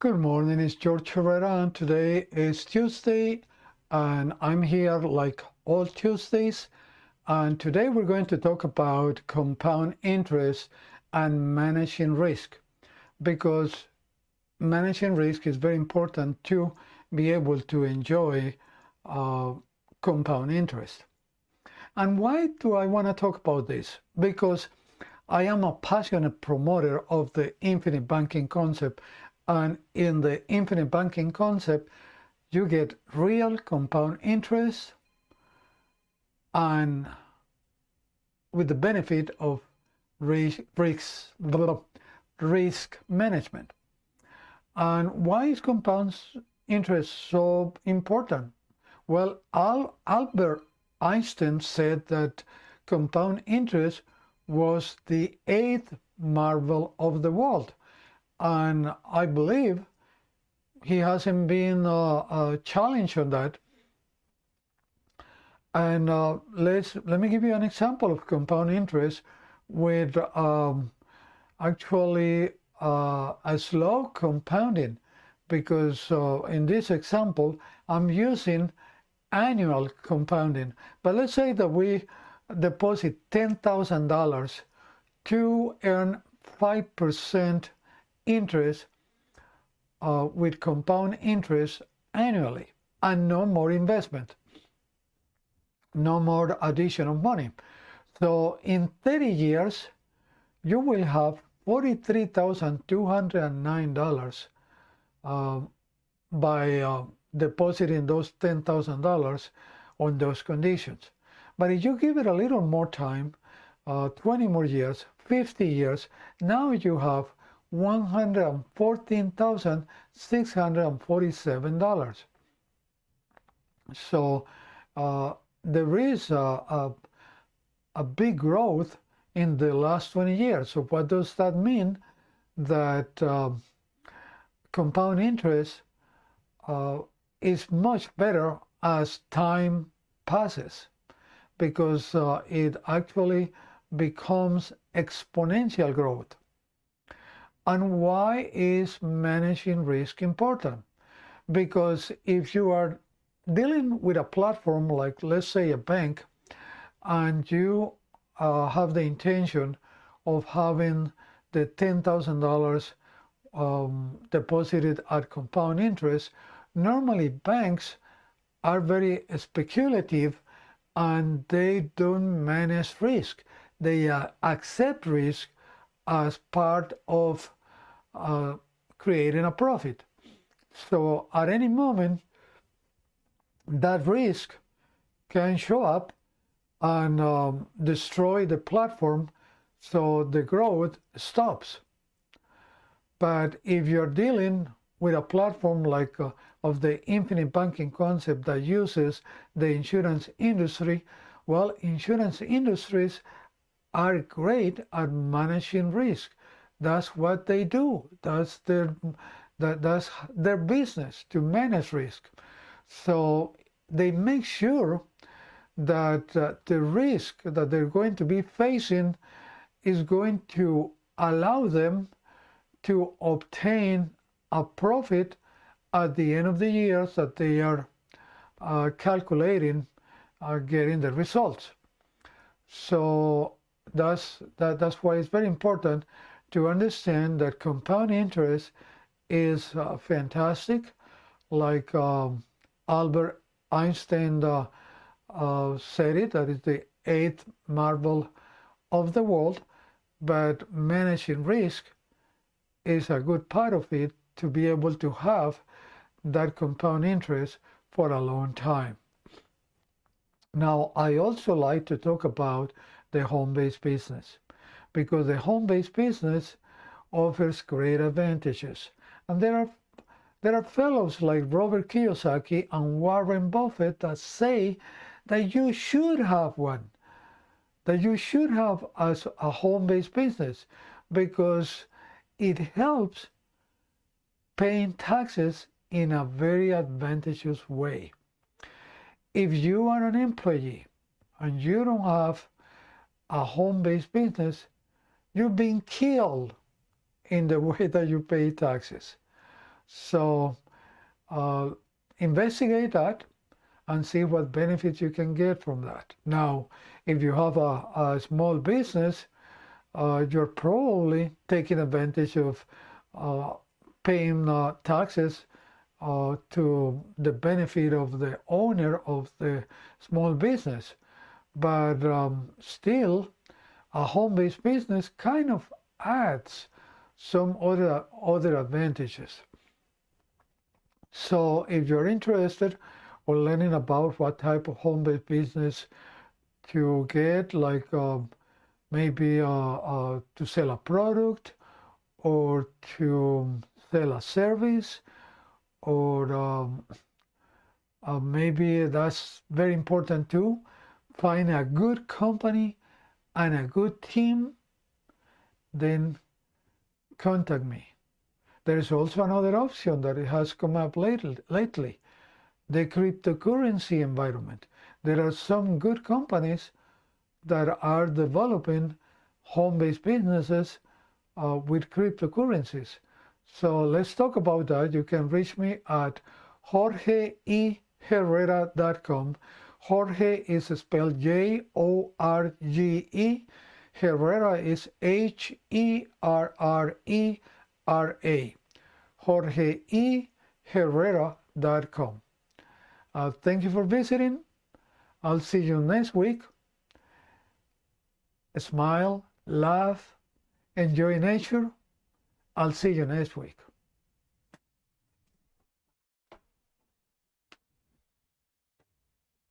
Good morning, it's Jorge Herrera, and today is Tuesday, and I'm here like all Tuesdays. And today we're going to talk about compound interest and managing risk, because managing risk is very important to be able to enjoy compound interest. And why do I want to talk about this? Because I am a passionate promoter of the infinite banking concept. And in the infinite banking concept, you get real compound interest and with the benefit of risk management. And why is compound interest so important? Well, Albert Einstein said that compound interest was the eighth marvel of the world. And I believe he hasn't been challenged on that. And let me give you an example of compound interest with actually a slow compounding, because in this example I'm using annual compounding. But let's say that we deposit $10,000 to earn 5% interest with compound interest annually, and no more investment, no more addition of money. So in 30 years, you will have $43,209 by depositing those $10,000 on those conditions. But if you give it a little more time, 20 more years, 50 years, now you have $114,647. So there is a big growth in the last 20 years. So what does that mean? That compound interest is much better as time passes, because it actually becomes exponential growth. And why is managing risk important? Because if you are dealing with a platform like, let's say, a bank, and you have the intention of having the $10,000 deposited at compound interest, normally banks are very speculative and they don't manage risk. They accept risk as part of creating a profit. So at any moment, that risk can show up and destroy the platform, so the growth stops. But if you're dealing with a platform like of the infinite banking concept that uses the insurance industry, well, insurance industries are great at managing risk. That's what they do. That's their business, to manage risk. So they make sure that the risk that they're going to be facing is going to allow them to obtain a profit at the end of the year that they are calculating, getting the results. So that's why it's very important to understand that compound interest is fantastic. Like Albert Einstein said it, that is the eighth marvel of the world. But managing risk is a good part of it, to be able to have that compound interest for a long time. Now, I also like to talk about the home-based business, because the home-based business offers great advantages. And there are fellows like Robert Kiyosaki and Warren Buffett that say that you should have one, that you should have as a home-based business, because it helps paying taxes in a very advantageous way. If you are an employee and you don't have a home-based business, you're being killed in the way that you pay taxes. So investigate that and see what benefits you can get from that. Now, if you have a small business, you're probably taking advantage of paying taxes to the benefit of the owner of the small business. But still, a home-based business kind of adds some other advantages. So if you're interested or learning about what type of home-based business to get, like maybe to sell a product or to sell a service, or maybe that's very important too, find a good company and a good team, then contact me. There is also another option that it has come up lately, the cryptocurrency environment. There are some good companies that are developing home-based businesses with cryptocurrencies. So let's talk about that. You can reach me at jorgeherrera.com. Jorge is spelled Jorge. Herrera is Herrera. jorgeherrera.com. Thank you for visiting. I'll see you next week. Smile, laugh, enjoy nature. I'll see you next week.